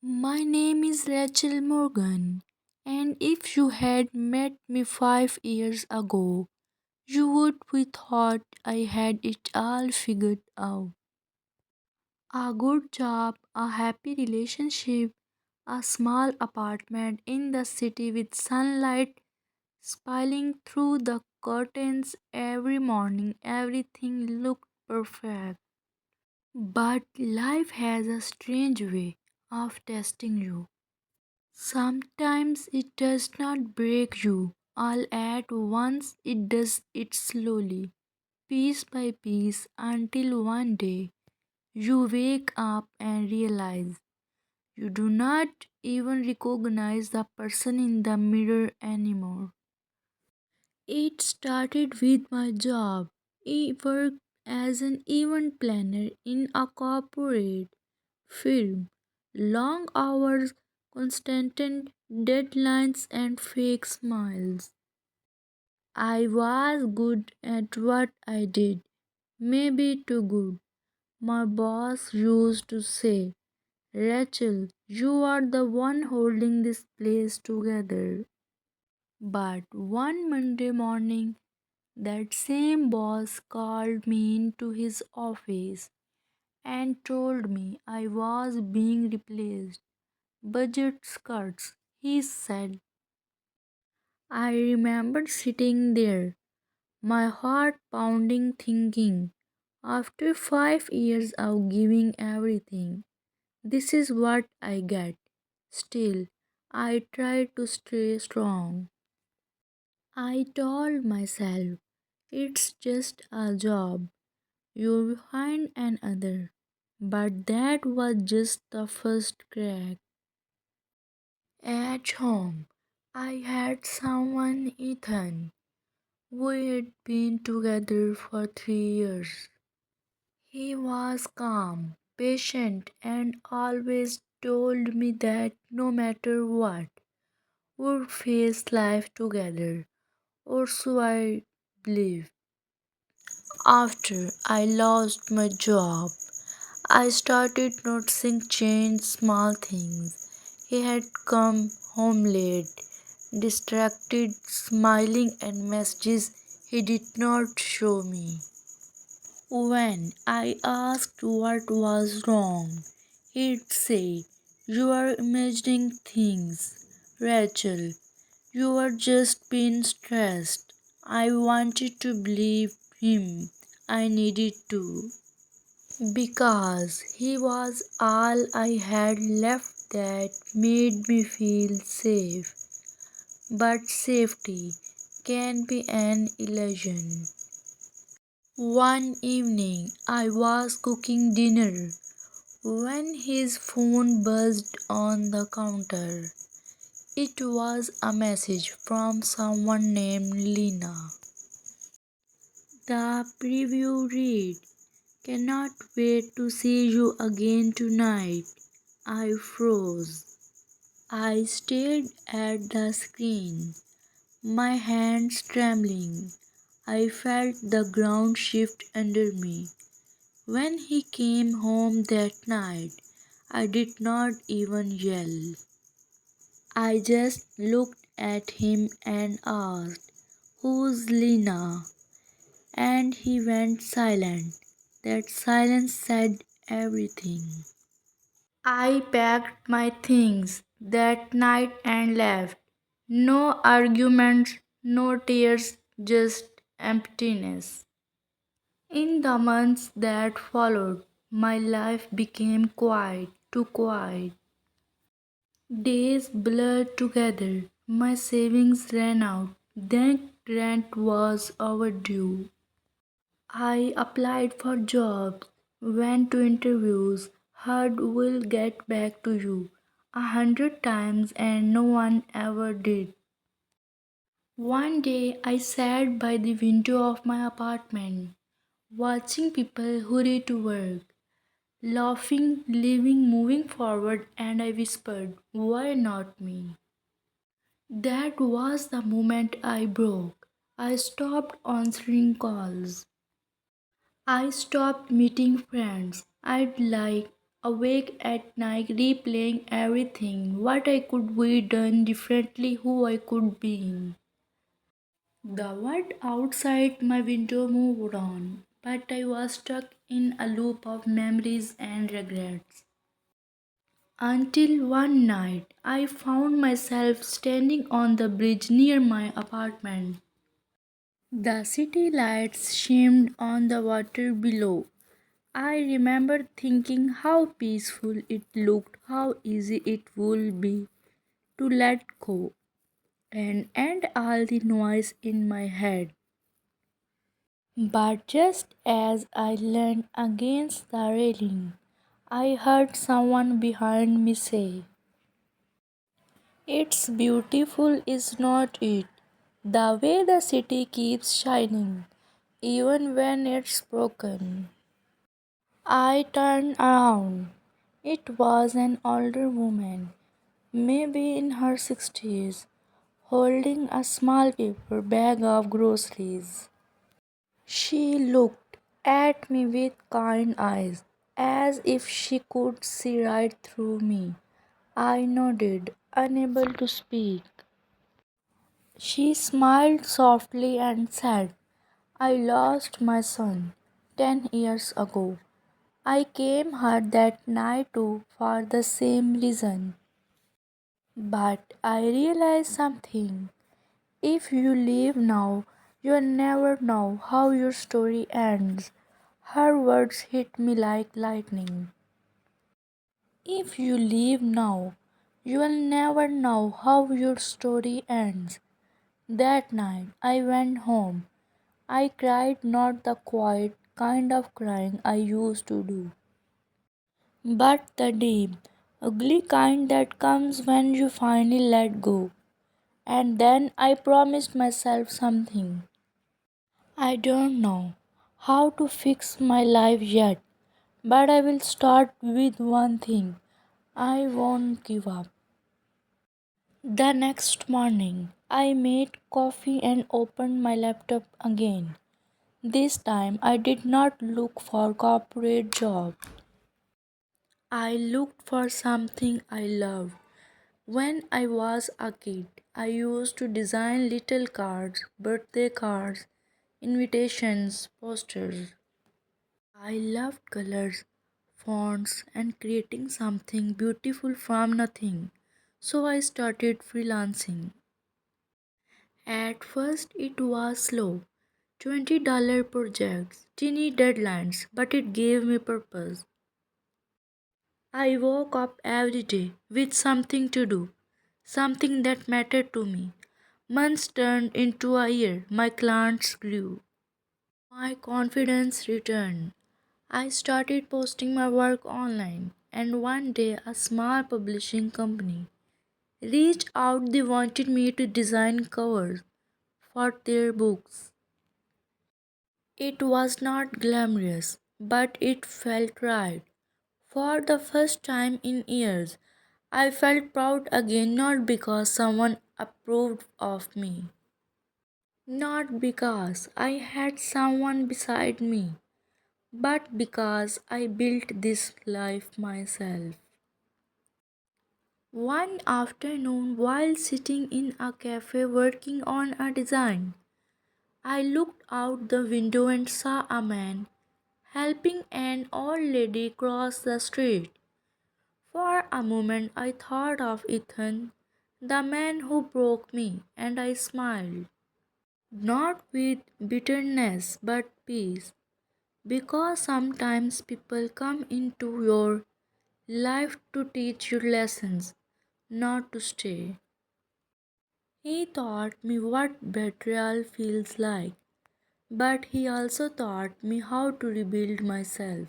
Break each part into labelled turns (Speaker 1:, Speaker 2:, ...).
Speaker 1: My name is Rachel Morgan, and if you had met me 5 years ago, you would be thought I had it all figured out. A good job, a happy relationship, a small apartment in the city with sunlight spilling through the curtains every morning. Everything looked perfect. But life has a strange way of testing you. Sometimes it does not break you all at once, it does it slowly, piece by piece, until one day you wake up and realize you do not even recognize the person in the mirror anymore. It started with my job. I worked as an event planner in a corporate firm. Long hours, constant deadlines, and fake smiles. I was good at what I did, maybe too good. My boss used to say, Rachel, you are the one holding this place together. But one Monday morning, that same boss called me into his office and told me I was being replaced. Budget cuts, he said. I remembered sitting there, my heart pounding, thinking, after 5 years of giving everything, this is what I get. Still, I tried to stay strong. I told myself, it's just a job. You'll find another. But that was just the first crack. At home, I had someone, Ethan. We had been together for 3 years. He was calm, patient, and always told me that no matter what, we'd face life together, or so I believed. After I lost my job, I started noticing change small things. He had come home late, distracted, smiling at messages he did not show me. When I asked what was wrong, he'd say, you are imagining things, Rachel. You are just being stressed. I wanted to believe him. I needed to. Because he was all I had left that made me feel safe. But safety can be an illusion. One evening, I was cooking dinner when his phone buzzed on the counter. It was a message from someone named Lina. The preview read, cannot wait to see you again tonight. I froze. I stared at the screen, my hands trembling. I felt the ground shift under me. When he came home that night, I did not even yell. I just looked at him and asked, who's Lena? And he went silent. That silence said everything. I packed my things that night and left. No arguments, no tears, just emptiness. In the months that followed, my life became quiet, too quiet. Days blurred together. My savings ran out. Then rent was overdue. I applied for jobs, went to interviews, heard we'll get back to you 100 times and no one ever did. One day I sat by the window of my apartment, watching people hurry to work, laughing, living, moving forward, and I whispered, why not me? That was the moment I broke. I stopped answering calls. I stopped meeting friends I'd like. awake at night replaying everything, what I could be done differently, who I could be. The world outside my window moved on, but I was stuck in a loop of memories and regrets. Until one night, I found myself standing on the bridge near my apartment. The city lights shimmered on the water below. I remember thinking how peaceful it looked, how easy it would be to let go and end all the noise in my head. But just as I leaned against the railing, I heard someone behind me say, "It's beautiful, is not it? The way the city keeps shining, even when it's broken." I turned around. It was an older woman, maybe in her 60s, holding a small paper bag of groceries. She looked at me with kind eyes, as if she could see right through me. I nodded, unable to speak. She smiled softly and said, "I lost my son 10 years ago. I came here that night too for the same reason. But I realized something. If you leave now, you'll never know how your story ends." Her words hit me like lightning. If you leave now, you'll never know how your story ends. That night, I went home. I cried, not the quiet kind of crying I used to do, but the deep, ugly kind that comes when you finally let go. And then I promised myself something. I don't know how to fix my life yet, but I will start with one thing. I won't give up. The next morning, I made coffee and opened my laptop again. This time, I did not look for corporate job. I looked for something I loved. When I was a kid, I used to design little cards, birthday cards, invitations, posters. I loved colors, fonts, and creating something beautiful from nothing. So I started freelancing. At first, it was slow, $20 projects, teeny deadlines, but it gave me purpose. I woke up every day with something to do, something that mattered to me. Months turned into a year. My clients grew. My confidence returned. I started posting my work online, and one day a small publishing company reached out. They wanted me to design covers for their books. It was not glamorous, but it felt right. For the first time in years, I felt proud again, not because someone approved of me, not because I had someone beside me, but because I built this life myself. One afternoon, while sitting in a cafe working on a design, I looked out the window and saw a man helping an old lady cross the street. For a moment, I thought of Ethan, the man who broke me, and I smiled. Not with bitterness, but peace. Because sometimes people come into your life to teach you lessons, not to stay. He taught me what betrayal feels like, but he also taught me how to rebuild myself.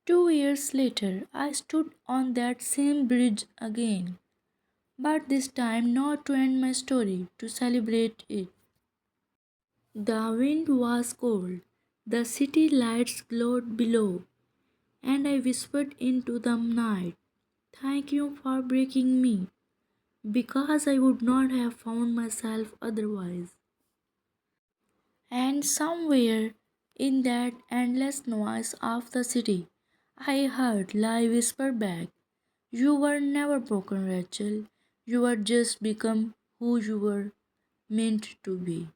Speaker 1: 2 years later, I stood on that same bridge again, but this time not to end my story, to celebrate it. The wind was cold, the city lights glowed below, and I whispered into the night, "Thank you for breaking me, because I would not have found myself otherwise." And somewhere in that endless noise of the city, I heard lie whisper back. You were never broken, Rachel. You were just become who you were meant to be.